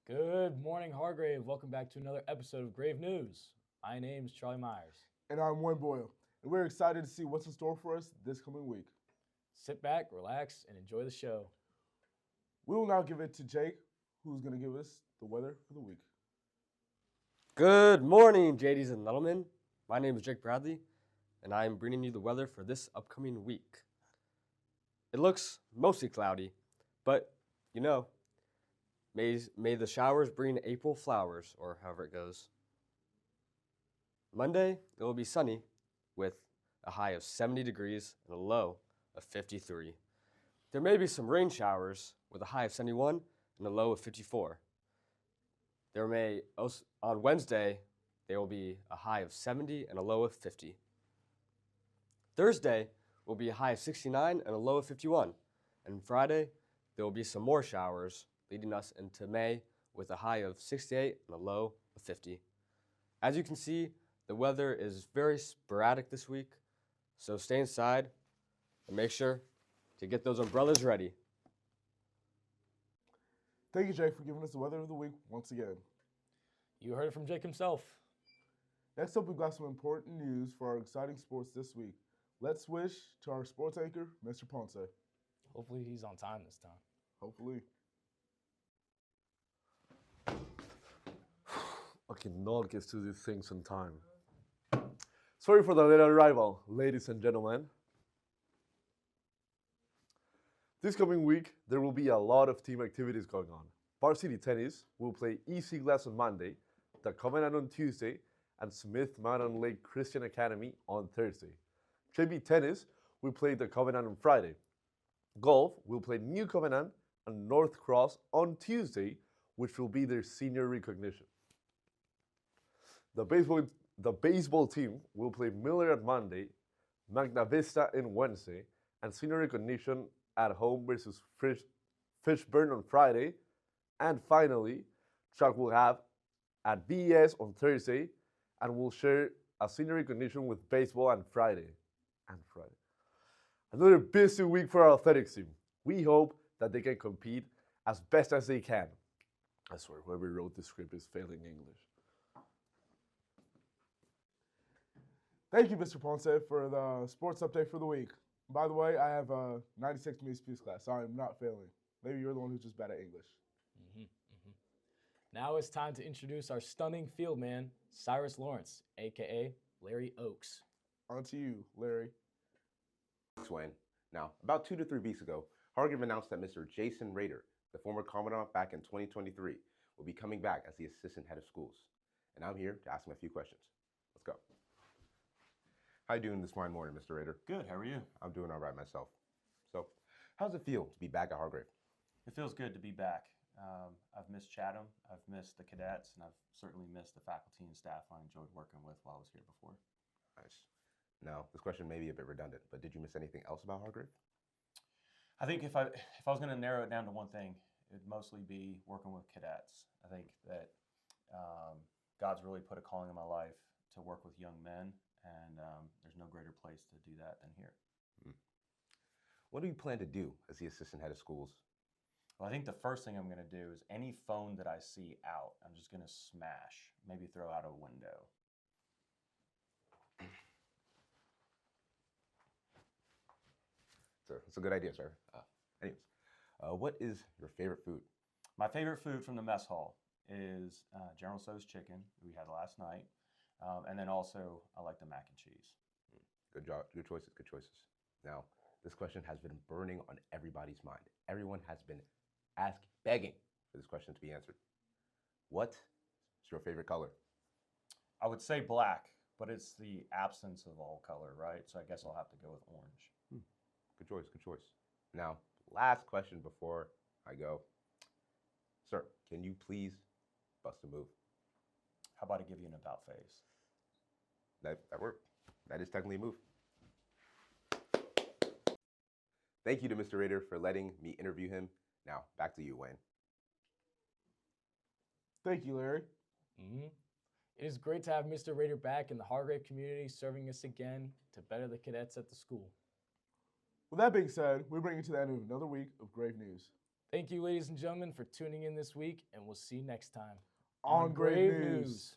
Good morning, Hargrave. Welcome back to another episode of Grave News. My name is Charlie Myers. And I'm Wayne Boyle, and we're excited to see what's in store for us this coming week. Sit back, relax, and enjoy the show. We will now give it to Jake, who's going to give us the weather for the week. Good morning, JDs and gentlemen. My name is Jake Bradley, and I am bringing you the weather for this upcoming week. It looks mostly cloudy, but may the showers bring April flowers, or however it goes. Monday, it will be sunny with a high of 70 degrees and a low of 53. There may be some rain showers with a high of 71 and a low of 54. On Wednesday, there will be a high of 70 and a low of 50. Thursday will be a high of 69 and a low of 51. And Friday, there will be some more showers, leading us into May with a high of 68 and a low of 50. As you can see, the weather is very sporadic this week, so stay inside and make sure to get those umbrellas ready. Thank you, Jake, for giving us the weather of the week once again. You heard it from Jake himself. Next up, we've got some important news for our exciting sports this week. Let's switch to our sports anchor, Mr. Ponce. Hopefully he's on time this time. Hopefully. I cannot get to these things on time. Sorry for the late arrival, ladies and gentlemen. This coming week, there will be a lot of team activities going on. Varsity Tennis will play Easy Glass on Monday, the Covenant on Tuesday, and Smith Mountain Lake Christian Academy on Thursday. JV Tennis will play the Covenant on Friday. Golf will play New Covenant and North Cross on Tuesday, which will be their senior recognition. The baseball team will play Miller on Monday, Magna Vista on Wednesday, and senior recognition at home versus Fishburne on Friday. And finally, track will have at BES on Thursday, and will share a senior recognition with baseball on Friday. Another busy week for our athletics team. We hope that they can compete as best as they can. I swear, whoever wrote this script is failing English. Thank you, Mr. Ponce, for the sports update for the week. By the way, I have a 96 Music Peace class, so I'm not failing. Maybe you're the one who's just bad at English. Now it's time to introduce our stunning field man, Cyrus Lawrence, a.k.a. Larry Oaks. On to you, Larry. Thanks, Wayne. Now, about 2 to 3 weeks ago, Hargrave announced that Mr. Jason Rader, the former commandant back in 2023, will be coming back as the assistant head of schools. And I'm here to ask him a few questions. Let's go. How you doing this fine morning, Mr. Rader? Good, how are you? I'm doing all right myself. So, how's it feel to be back at Hargrave? It feels good to be back. I've missed Chatham, I've missed the cadets, and I've certainly missed the faculty and staff I enjoyed working with while I was here before. Nice. Now, this question may be a bit redundant, but did you miss anything else about Hargrave? I think if I was going to narrow it down to one thing, it'd mostly be working with cadets. I think that God's really put a calling in my life to work with young men, and there's no greater place to do that than here. What do you plan to do as the assistant head of schools? Well, I think the first thing I'm going to do is any phone that I see out, I'm just going to smash, maybe throw out a window. It's a good idea, sir. Anyways, what is your favorite food? My favorite food from the mess hall is General Tso's chicken we had last night, and then also I like the mac and cheese. Good job. Good choices. Good choices. Now, this question has been burning on everybody's mind. Everyone has been begging for this question to be answered. What is your favorite color? I would say black, but it's the absence of all color, right? So I guess I'll have to go with orange. Good choice. Good choice. Now, last question before I go. Sir, can you please bust a move? How about I give you an about face? That worked. That is technically a move. Thank you to Mr. Rader for letting me interview him. Now, back to you, Wayne. Thank you, Larry. It is great to have Mr. Rader back in the Hargrave community, serving us again to better the cadets at the school. With that being said, we bring you to the end of another week of Grave News. Thank you, ladies and gentlemen, for tuning in this week, and we'll see you next time On Grave News.